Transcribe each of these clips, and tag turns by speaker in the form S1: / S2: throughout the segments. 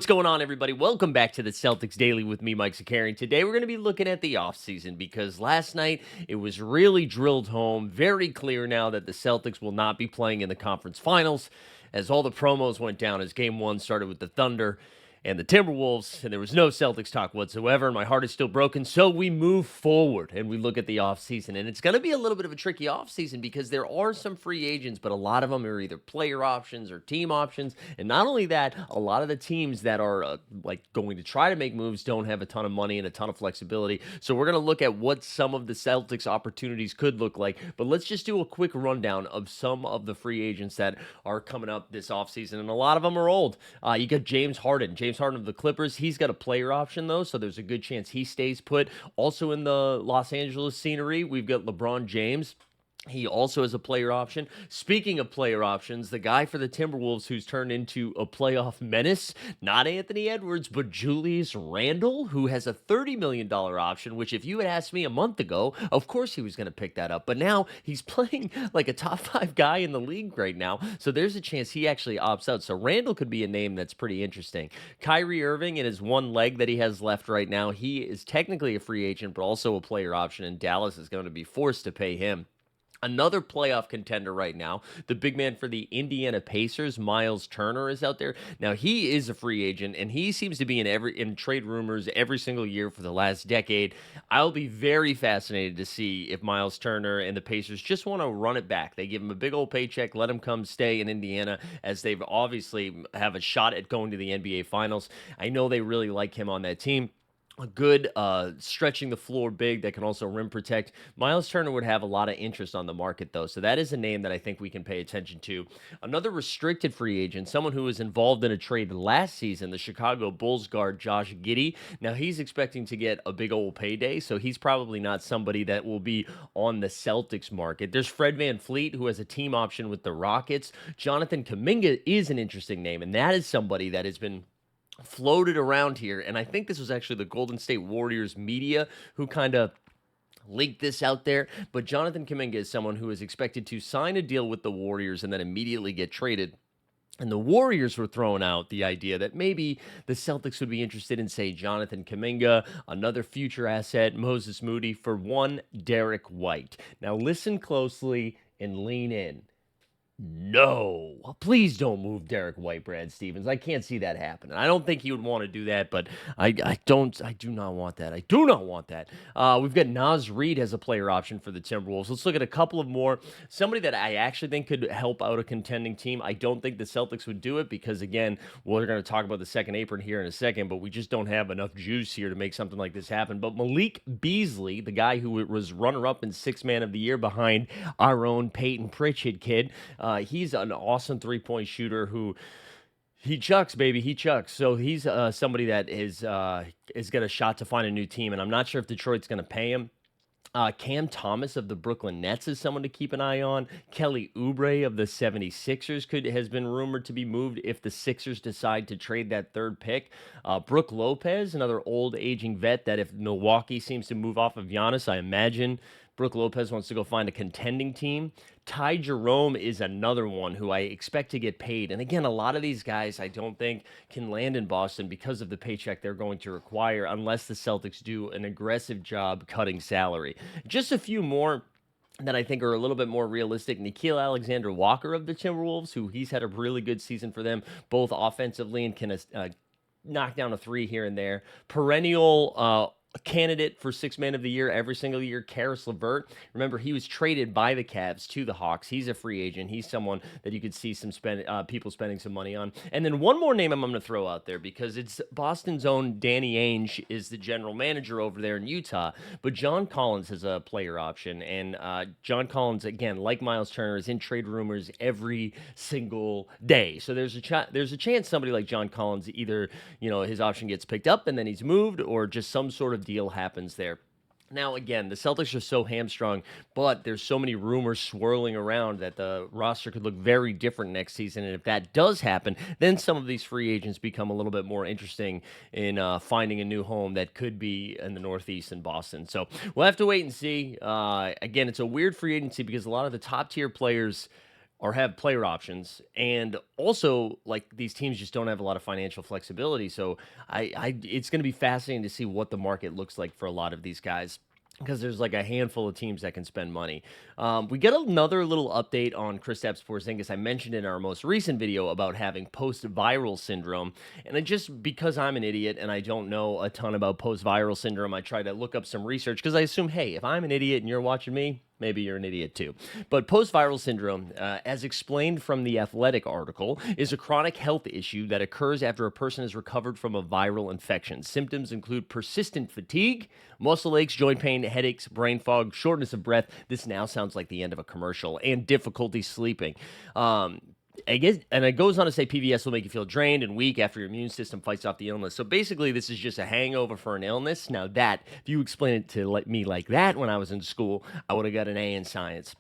S1: What's going on, everybody? Welcome back to the Celtics Daily with me, Mike Zakarian. Today, we're going to be looking at the offseason because last night it was really drilled home, very clear now that the Celtics will not be playing in the conference finals as all the promos went down as game one started with the Thunder and the Timberwolves, and there was no Celtics talk whatsoever, and my heart is still broken. So we move forward and we look at the offseason, and it's going to be a little bit of a tricky offseason because there are some free agents, but a lot of them are either player options or team options. And not only that, a lot of the teams that are going to try to make moves don't have a ton of money and a ton of flexibility. So we're going to look at what some of the Celtics opportunities could look like. But let's just do a quick rundown of some of the free agents that are coming up this offseason, and a lot of them are old. You got James Harden. James Harden of the Clippers. He's got a player option, though, so there's a good chance he stays put. Also in the Los Angeles scenery, we've got LeBron James. He also has a player option. Speaking of player options, the guy for the Timberwolves who's turned into a playoff menace, not Anthony Edwards, but Julius Randle, who has a $30 million option, which if you had asked me a month ago, of course he was going to pick that up. But now he's playing like a top five guy in the league right now, so there's a chance he actually opts out. So Randle could be a name that's pretty interesting. Kyrie Irving and his one leg that he has left right now, he is technically a free agent, but also a player option, and Dallas is going to be forced to pay him. Another playoff contender right now, the big man for the Indiana Pacers, Miles Turner, is out there. Now, he is a free agent, and he seems to be in trade rumors every single year for the last decade. I'll be very fascinated to see if Miles Turner and the Pacers just want to run it back. They give him a big old paycheck, let him come stay in Indiana, as they've obviously have a shot at going to the NBA Finals. I know they really like him on that team. A good stretching the floor big that can also rim protect. Miles Turner would have a lot of interest on the market, though. So that is a name that I think we can pay attention to. Another restricted free agent, someone who was involved in a trade last season, the Chicago Bulls guard Josh Giddey. Now, he's expecting to get a big old payday, so he's probably not somebody that will be on the Celtics market. There's Fred VanVleet, who has a team option with the Rockets. Jonathan Kuminga is an interesting name, and that is somebody that has been floated around here, and I think this was actually the Golden State Warriors media who kind of leaked this out there, but Jonathan Kuminga is someone who is expected to sign a deal with the Warriors and then immediately get traded. And the Warriors were throwing out the idea that maybe the Celtics would be interested in, say, Jonathan Kuminga, another future asset, Moses Moody, for one Derek White. Now listen closely and lean in. No, please don't move Derek White, Brad Stevens. I can't see that happening. I don't think he would want to do that, but I do not want that. I do not want that. We've got Naz Reid as a player option for the Timberwolves. Let's look at a couple of more. Somebody that I actually think could help out a contending team. I don't think the Celtics would do it because, again, we're going to talk about the second apron here in a second, but we just don't have enough juice here to make something like this happen. But Malik Beasley, the guy who was runner-up in Sixth Man of the Year behind our own Peyton Pritchard kid, he's an awesome three-point shooter who he chucks, baby. He chucks. So he's somebody that is got a shot to find a new team, and I'm not sure if Detroit's going to pay him. Cam Thomas of the Brooklyn Nets is someone to keep an eye on. Kelly Oubre of the 76ers has been rumored to be moved if the Sixers decide to trade that third pick. Brook Lopez, another old aging vet that if Milwaukee seems to move off of Giannis, I imagine Brook Lopez wants to go find a contending team. Ty Jerome is another one who I expect to get paid. And again, a lot of these guys I don't think can land in Boston because of the paycheck they're going to require unless the Celtics do an aggressive job cutting salary. Just a few more that I think are a little bit more realistic. Nickeil Alexander-Walker of the Timberwolves, who he's had a really good season for them, both offensively and can knock down a three here and there. Perennial a candidate for Sixth Man of the Year every single year, Karis LeVert. Remember, he was traded by the Cavs to the Hawks. He's a free agent. He's someone that you could see some people spending some money on. And then one more name I'm going to throw out there because it's Boston's own Danny Ainge is the general manager over there in Utah. But John Collins has a player option. And John Collins, again, like Miles Turner, is in trade rumors every single day. So there's a chance somebody like John Collins either, his option gets picked up and then he's moved, or just some sort of deal happens there. Now, again, the Celtics are so hamstrung, but there's so many rumors swirling around that the roster could look very different next season. And if that does happen, then some of these free agents become a little bit more interesting in finding a new home that could be in the Northeast in Boston. So we'll have to wait and see. Again, it's a weird free agency because a lot of the top tier players or have player options, and also like these teams just don't have a lot of financial flexibility. So it's going to be fascinating to see what the market looks like for a lot of these guys, because there's like a handful of teams that can spend money. We get another little update on Kristaps Porzingis. I mentioned in our most recent video about having post-viral syndrome, and it just because I'm an idiot and I don't know a ton about post-viral syndrome, I try to look up some research because I assume, hey, if I'm an idiot and you're watching me, maybe you're an idiot too. But post-viral syndrome, as explained from the Athletic article, is a chronic health issue that occurs after a person has recovered from a viral infection. Symptoms include persistent fatigue, muscle aches, joint pain, headaches, brain fog, shortness of breath. This now sounds like the end of a commercial, and difficulty sleeping. I guess, and it goes on to say PVS will make you feel drained and weak after your immune system fights off the illness. So basically, this is just a hangover for an illness. Now, if you explain it to me like that when I was in school, I would have got an A in science.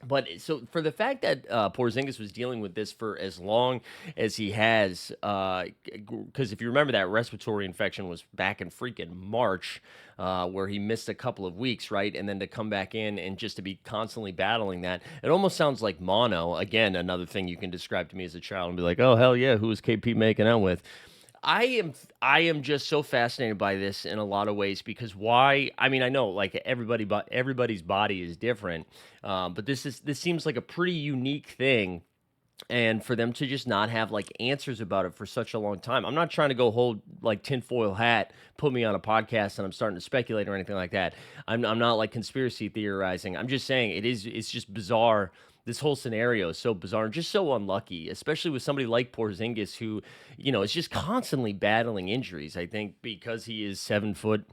S1: But so for the fact that Porzingis was dealing with this for as long as he has, because if you remember, that respiratory infection was back in freaking March, where he missed a couple of weeks, right? And then to come back in and just to be constantly battling that, it almost sounds like mono. Again, another thing you can describe to me as a child and be like, oh, hell yeah, who is KP making out with? I am just so fascinated by this in a lot of ways, because why? I mean, I know like everybody's body is different, but this seems like a pretty unique thing, and for them to just not have like answers about it for such a long time. I'm not trying to go hold like tinfoil hat, put me on a podcast, and I'm starting to speculate or anything like that. I'm not like conspiracy theorizing. I'm just saying it's just bizarre. This whole scenario is so bizarre and just so unlucky, especially with somebody like Porzingis, who, is just constantly battling injuries. I think because he is 7'11"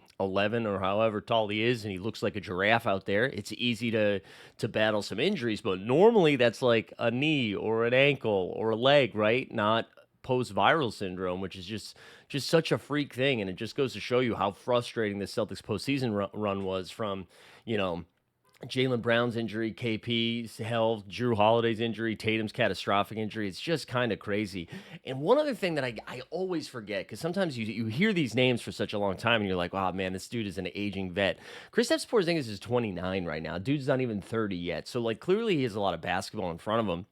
S1: or however tall he is, and he looks like a giraffe out there, it's easy to battle some injuries. But normally that's like a knee or an ankle or a leg, right? Not post-viral syndrome, which is just such a freak thing. And it just goes to show you how frustrating the Celtics postseason run was from, you know, Jaylen Brown's injury, KP's health, Drew Holiday's injury, Tatum's catastrophic injury. It's just kind of crazy. And one other thing that I always forget, because sometimes you hear these names for such a long time and you're like, wow, man, this dude is an aging vet. Kristaps Porzingis is 29 right now. Dude's not even 30 yet. So, like, clearly he has a lot of basketball in front of him.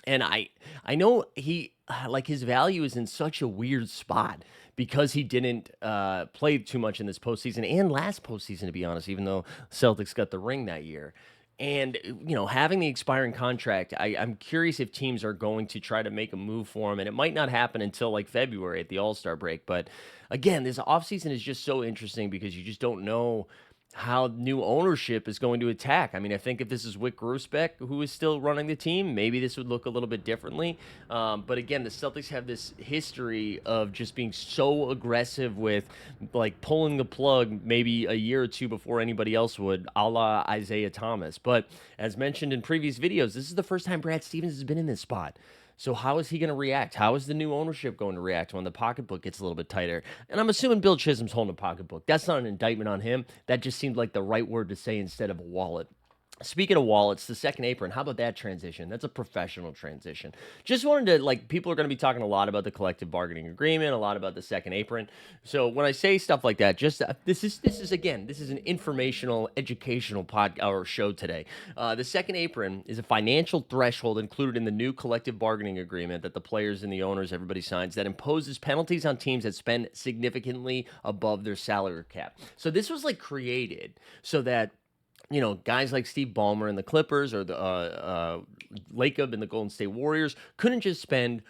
S1: And I know he like his value is in such a weird spot because he didn't play too much in this postseason and last postseason, to be honest, even though Celtics got the ring that year. And having the expiring contract, I'm curious if teams are going to try to make a move for him, and it might not happen until like February at the All-Star break. But again, this offseason is just so interesting because you just don't know how new ownership is going to attack. I mean, I think if this is Wick Grosbeck who is still running the team, maybe this would look a little bit differently. But again, the Celtics have this history of just being so aggressive with like pulling the plug maybe a year or two before anybody else would, a la Isaiah Thomas. But as mentioned in previous videos, this is the first time Brad Stevens has been in this spot. So how is he going to react? How is the new ownership going to react when the pocketbook gets a little bit tighter? And I'm assuming Bill Chisholm's holding a pocketbook. That's not an indictment on him. That just seemed like the right word to say instead of a wallet. Speaking of wallets, the second apron, how about that transition? That's a professional transition. Just wanted to, like, people are going to be talking a lot about the collective bargaining agreement, a lot about the second apron. So when I say stuff like that, just this is an informational, educational or show today. The second apron is a financial threshold included in the new collective bargaining agreement that the players and the owners, everybody signs, that imposes penalties on teams that spend significantly above their salary cap. So this was like created so that guys like Steve Ballmer and the Clippers, or the Lacob and the Golden State Warriors couldn't just spend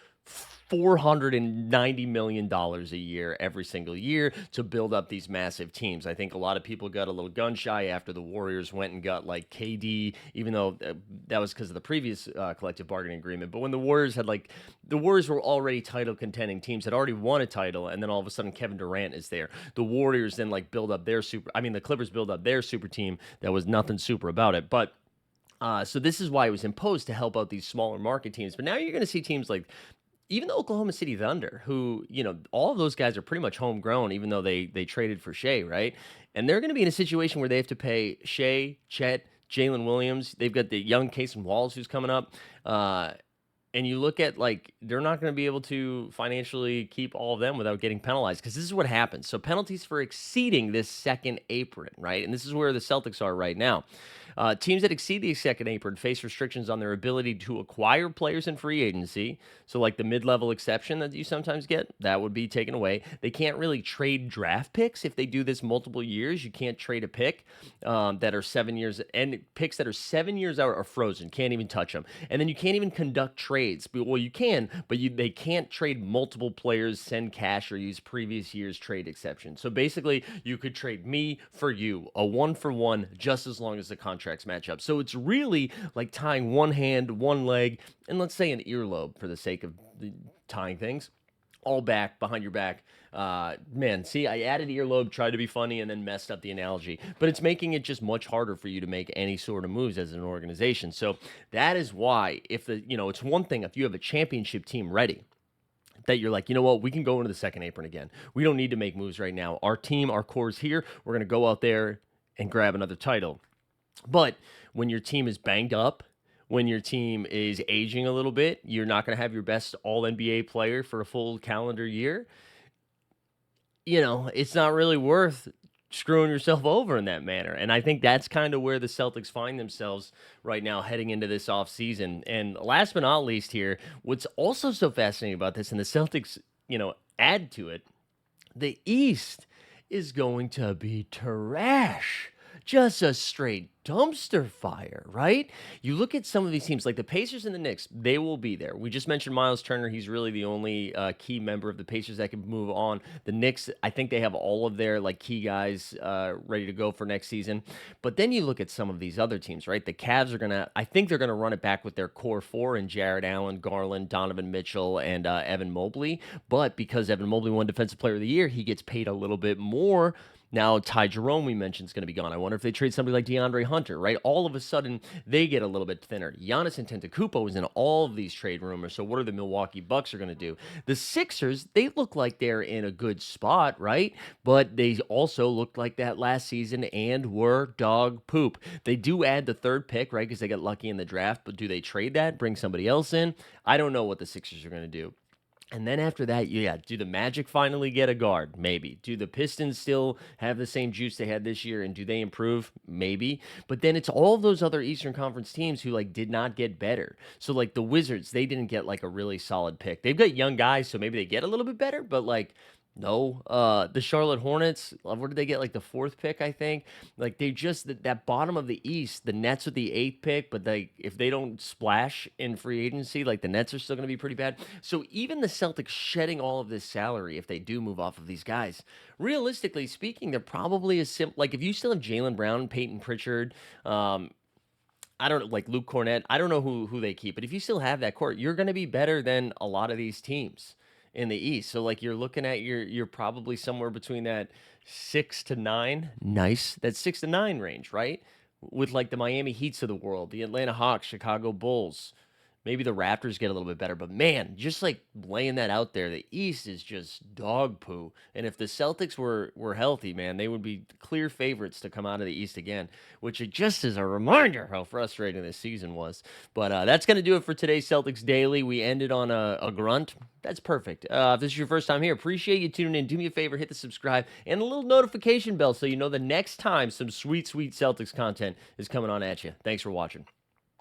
S1: $490 million a year every single year to build up these massive teams. I think a lot of people got a little gun shy after the Warriors went and got like KD, even though that was because of the previous collective bargaining agreement. But when the Warriors were already title contending teams, had already won a title, and then all of a sudden Kevin Durant is there. The Warriors then like the Clippers build up their super team that was nothing super about it. But so this is why it was imposed to help out these smaller market teams. But now you're going to see teams like even the Oklahoma City Thunder, who, all of those guys are pretty much homegrown, even though they traded for Shea, right? And they're going to be in a situation where they have to pay Shea, Chet, Jalen Williams. They've got the young Casey Walls who's coming up. and you look at like they're not going to be able to financially keep all of them without getting penalized because this is what happens. So penalties for exceeding this second apron, right? And this is where the Celtics are right now. Teams that exceed the second apron face restrictions on their ability to acquire players in free agency. So, like the mid-level exception that you sometimes get, that would be taken away. They can't really trade draft picks if they do this multiple years. You can't trade a pick that are 7 years, and picks that are 7 years out are frozen. Can't even touch them. And then you can't even conduct trades. Well, you can, but they can't trade multiple players, send cash, or use previous year's trade exception. So basically, you could trade me for you, a 1-for-1, just as long as the contracts match up. So it's really like tying one hand, one leg, and let's say an earlobe for the sake of tying things all back behind your back. Man, see, I added earlobe, tried to be funny, and then messed up the analogy. But it's making it just much harder for you to make any sort of moves as an organization. So that is why, if it's one thing if you have a championship team ready, that you're like, you know what, we can go into the second apron again. We don't need to make moves right now. Our team, our core is here. We're going to go out there and grab another title. But when your team is banged up, when your team is aging a little bit, you're not going to have your best all NBA player for a full calendar year. It's not really worth screwing yourself over in that manner. And I think that's kind of where the Celtics find themselves right now heading into this offseason. And last but not least here, what's also so fascinating about this, and the Celtics, add to it, the East is going to be trash. Just a straight dumpster fire, right? You look at some of these teams, like the Pacers and the Knicks, they will be there. We just mentioned Miles Turner. He's really the only key member of the Pacers that can move on. The Knicks, I think they have all of their key guys ready to go for next season. But then you look at some of these other teams, right? The Cavs I think they're going to run it back with their core four and Jared Allen, Garland, Donovan Mitchell, and Evan Mobley. But because Evan Mobley won Defensive Player of the Year, he gets paid a little bit more. Now, Ty Jerome, we mentioned, is going to be gone. I wonder if they trade somebody like DeAndre Hunter, right? All of a sudden, they get a little bit thinner. Giannis Antetokounmpo is in all of these trade rumors, so what are the Milwaukee Bucks are going to do? The Sixers, they look like they're in a good spot, right? But they also looked like that last season and were dog poop. They do add the third pick, right, because they got lucky in the draft, but do they trade that, bring somebody else in? I don't know what the Sixers are going to do. And then after that, do the Magic finally get a guard? Maybe. Do the Pistons still have the same juice they had this year, and do they improve? Maybe. But then it's all those other Eastern Conference teams who did not get better. So the Wizards, they didn't get a really solid pick. They've got young guys, so maybe they get a little bit better, but no. The Charlotte Hornets, where did they get the fourth pick, I think? They just, that bottom of the East, the Nets with the eighth pick, but if they don't splash in free agency, the Nets are still going to be pretty bad. So even the Celtics shedding all of this salary, if they do move off of these guys, realistically speaking, they're probably if you still have Jaylen Brown, Peyton Pritchard, I don't know, Luke Cornett, I don't know who they keep, but if you still have that court, you're going to be better than a lot of these teams in the East. So you're looking at you're probably somewhere between that 6 to 9, that 6 to 9 range, right? With the Miami Heats of the world, the Atlanta Hawks, Chicago Bulls. Maybe the Raptors get a little bit better, but man, just laying that out there, the East is just dog poo. And if the Celtics were healthy, man, they would be clear favorites to come out of the East again, which it just is a reminder how frustrating this season was. But that's going to do it for today's Celtics Daily. We ended on a grunt. That's perfect. If this is your first time here, appreciate you tuning in. Do me a favor, hit the subscribe and a little notification bell so you know the next time some sweet, sweet Celtics content is coming on at you. Thanks for watching.